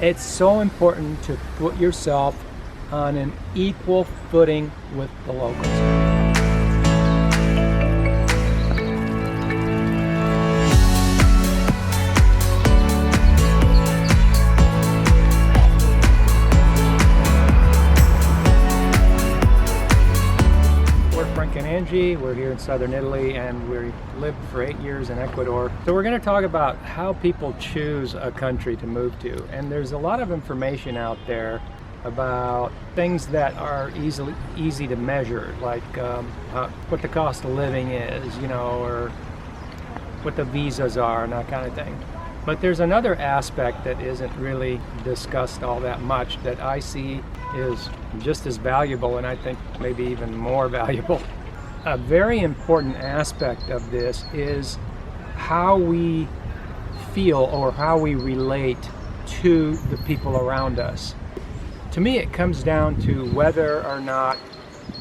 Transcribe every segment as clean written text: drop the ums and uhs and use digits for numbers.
It's so important to put yourself on an equal footing with the locals. We're here in southern Italy, and we lived for 8 years in Ecuador. So we're going to talk about how people choose a country to move to. And there's a lot of information out there about things that are easy to measure, like what the cost of living is, or what the visas are and that kind of thing. But there's another aspect that isn't really discussed all that much that I see is just as valuable, and I think maybe even more valuable. A very important aspect of this is how we feel or how we relate to the people around us. To me, it comes down to whether or not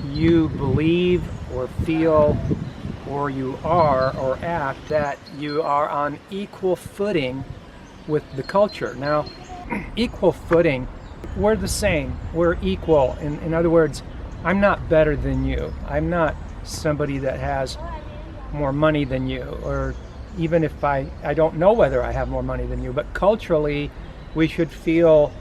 you believe or feel or you are or act that you are on equal footing with the culture. Now, equal footing, we're the same, we're equal. In other words, I'm not better than you. I'm not somebody that has more money than you, or even if I don't know whether I have more money than you, but culturally we should feel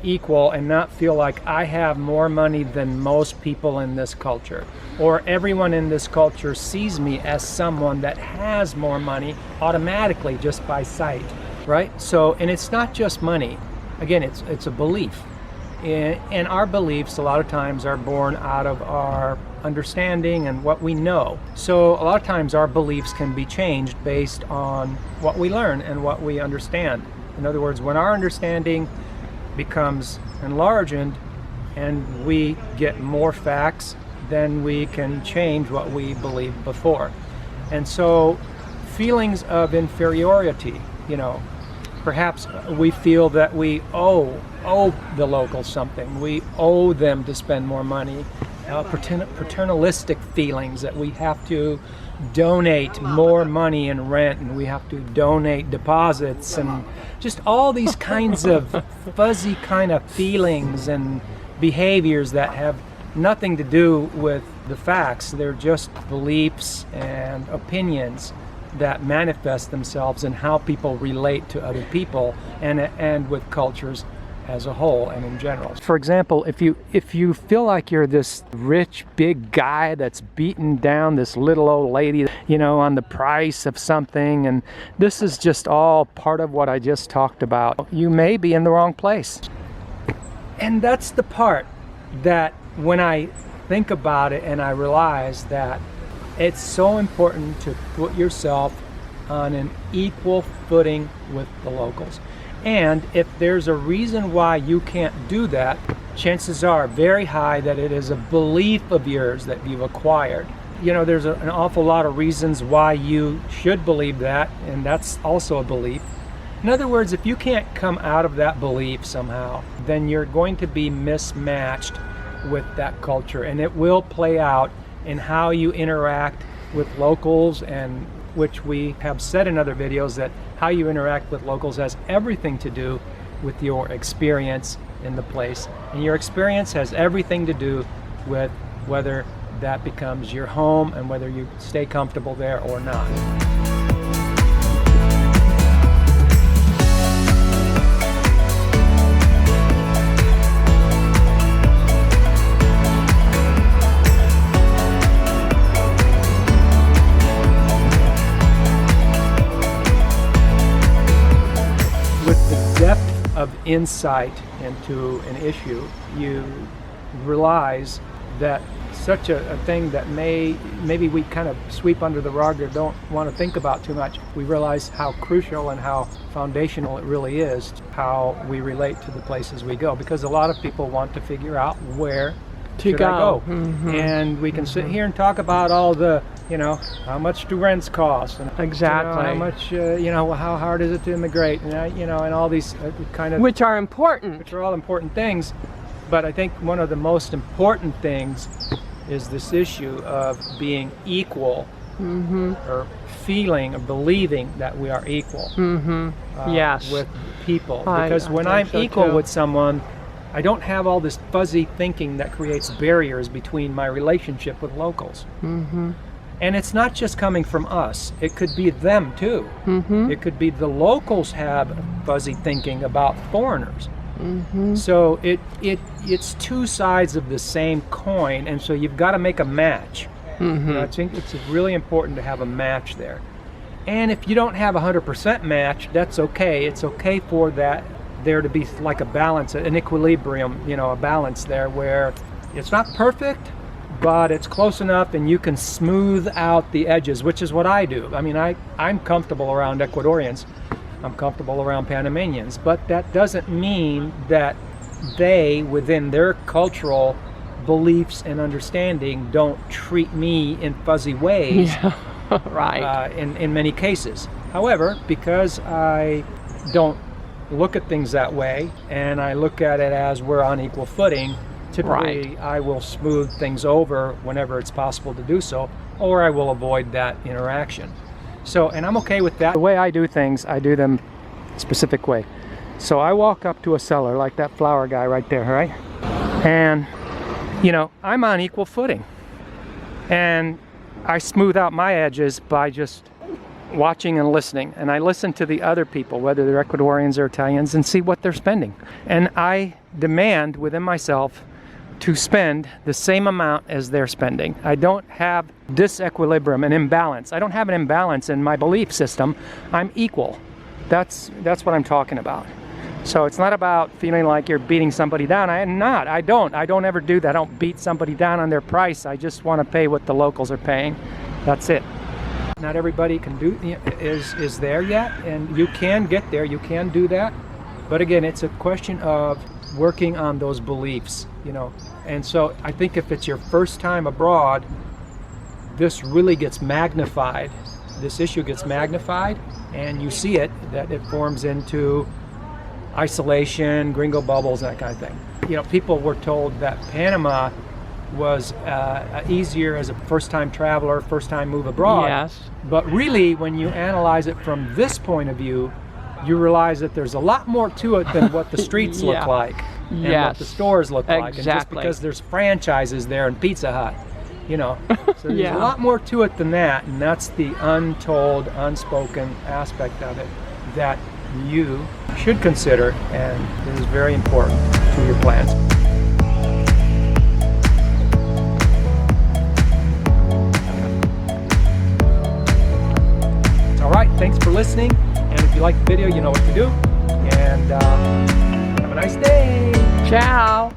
equal and not feel like I have more money than most people in this culture, or everyone in this culture sees me as someone that has more money automatically just by sight, right? So, and it's not just money. Again, it's a belief. And our beliefs a lot of times are born out of our understanding and what we know. So a lot of times our beliefs can be changed based on what we learn and what we understand. In other words, when our understanding becomes enlarged and we get more facts, then we can change what we believed before. And so feelings of inferiority, perhaps we feel that we owe the locals something. We owe them to spend more money. Paternalistic feelings that we have to donate more money in rent, and we have to donate deposits, and just all these kinds of fuzzy kind of feelings and behaviors that have nothing to do with the facts. They're just beliefs and opinions that manifest themselves in how people relate to other people and with cultures as a whole and in general. For example, if you feel like you're this rich big guy that's beating down this little old lady, on the price of something, and this is just all part of what I just talked about, you may be in the wrong place. And that's the part that when I think about it and I realize that it's so important to put yourself on an equal footing with the locals. And if there's a reason why you can't do that, chances are very high that it is a belief of yours that you've acquired. There's an awful lot of reasons why you should believe that, and that's also a belief. In other words, if you can't come out of that belief somehow, then you're going to be mismatched with that culture, and it will play out in how you interact with locals, and which we have said in other videos that how you interact with locals has everything to do with your experience in the place. And your experience has everything to do with whether that becomes your home and whether you stay comfortable there or not. Of insight into an issue, you realize that such a thing that maybe we kind of sweep under the rug or don't want to think about too much, we realize how crucial and how foundational it really is how we relate to the places we go, because a lot of people want to figure out where should I go. Mm-hmm. And we can sit here and talk about all the how much do rents cost, and exactly how much how hard is it to immigrate, and and all these kind of, which are all important things. But I think one of the most important things is this issue of being equal or feeling or believing that we are equal Yes. with people. I Because when think I'm so equal too. with someone, I don't have all this fuzzy thinking that creates barriers between my relationship with locals. And it's not just coming from us. It could be them too. It could be the locals have fuzzy thinking about foreigners. So it's two sides of the same coin, and so you've got to make a match. You know, I think it's really important to have a match there. And if you don't have 100% match, that's okay. It's okay for that there to be like a balance, an equilibrium, you know, a balance there where it's not perfect, but it's close enough and you can smooth out the edges, which is what I do. I mean, I'm comfortable around Ecuadorians. I'm comfortable around Panamanians, but that doesn't mean that they, within their cultural beliefs and understanding, don't treat me in fuzzy ways. Right. In many cases. However, because I don't look at things that way and I look at it as we're on equal footing, typically I will smooth things over whenever it's possible to do so, or I will avoid that interaction. So, and I'm okay with that. The way I do things, I do them a specific way. So I walk up to a seller like that flower guy right there, right? And, you know, I'm on equal footing. And I smooth out my edges by just watching and listening. And I listen to the other people, whether they're Ecuadorians or Italians, and see what they're spending. And I demand within myself to spend the same amount as they're spending. I don't have disequilibrium, an imbalance. I don't have an imbalance in my belief system. I'm equal. That's what I'm talking about. So it's not about feeling like you're beating somebody down. I'm not. I don't ever do that. I don't beat somebody down on their price. I just want to pay what the locals are paying. That's it. Not everybody can do is there yet, and you can get there. You can do that. But again, it's a question of working on those beliefs, you know. And so I think if it's your first time abroad, this really gets magnified. This issue gets magnified, and you see it, that it forms into isolation, gringo bubbles, that kind of thing. You know, people were told that Panama was easier as a first-time traveler, first-time move abroad. Yes. But really, when you analyze it from this point of view, you realize that there's a lot more to it than what the streets look like and what the stores look like. And just because there's franchises there and Pizza Hut, you know. So there's a lot more to it than that, and that's the untold, unspoken aspect of it that you should consider, and it is very important to your plans. All right, thanks for listening, and if you like the video, you know what to do, and have a nice day. Ciao.